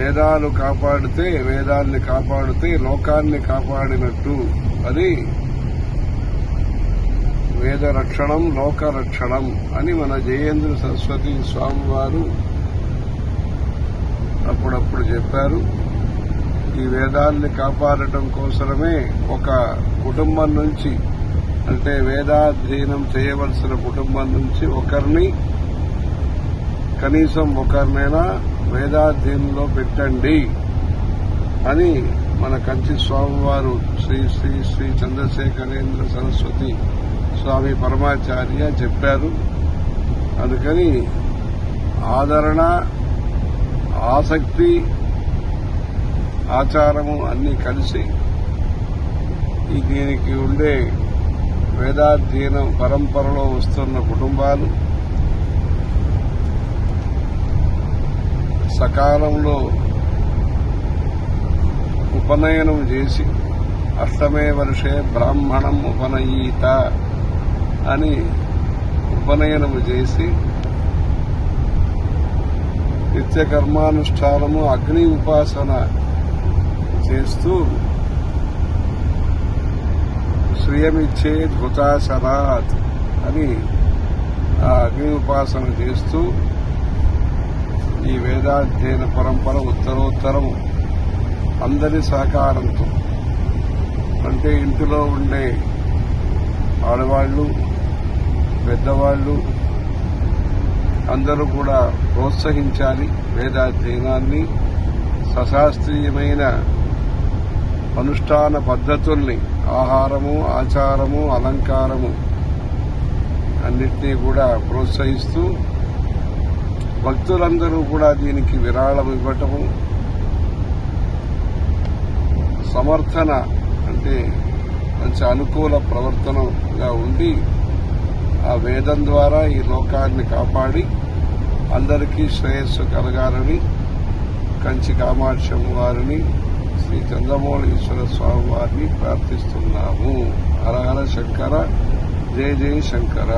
వేదాలు కాపాడితే, వేదాల్ని కాపాడితే లోకాన్ని కాపాడినట్టు. అది వేద రక్షణం లోక రక్షణం అని మన జయేంద్ర సరస్వతి స్వామి వారు అప్పుడప్పుడు చెప్పారు. ఈ వేదాల్ని కాపాడటం కోసమే ఒక కుటుంబం నుంచి, అంటే వేదాధ్యయనం చేయవలసిన కుటుంబం నుంచి కనీసం ఒకరినైనా వేదాధ్యయనంలో పెట్టండి అని మన కంచి స్వామివారు శ్రీ శ్రీ శ్రీ చంద్రశేఖరేంద్ర సరస్వతి స్వామి పరమాచార్య చెప్పారు. అందుకని ఆదరణ, ఆసక్తి, ఆచారము అన్నీ కలిసి దీనికి ఉండే వేదాధ్యయనం పరంపరలో వస్తున్న కుటుంబాలు సకాలంలో ఉపనయనం చేసి అష్టమే వర్షే బ్రాహ్మణం ఉపనయీత అని ఉపనయనము చేసి నిత్య కర్మానుష్ఠానము అగ్ని ఉపాసన చేస్తూ శ్రియమిచ్చే ధృతాసనాత్ అని ఆ అగ్ని ఉపాసన చేస్తూ ఈ వేదాధ్యయన పరంపర ఉత్తరోత్తరం అందరి సహకారంతో, అంటే ఇంటిలో ఉండే ఆడవాళ్లు, పెద్దవాళ్లు అందరూ కూడా ప్రోత్సహించాలి. వేదాధ్యయనాన్ని, సశాస్త్రీయమైన అనుష్ఠాన పద్ధతుల్ని, ఆహారము, ఆచారము, అలంకారము అన్నిటినీ కూడా ప్రోత్సహిస్తూ భక్తులందరూ కూడా దీనికి విరాళం ఇవ్వటము, సమర్థన అంటే మంచి అనుకూల ప్రవర్తనగా ఉండి ఆ వేదం ద్వారా ఈ లోకాన్ని కాపాడి అందరికీ శ్రేయస్సు కలగాలని కంచి కామాక్షమ్మ వారిని, శ్రీ చంద్రమౌళీశ్వర స్వామి వారిని ప్రార్థిస్తున్నాము. హర హర శంకర, జయ జయ శంకర.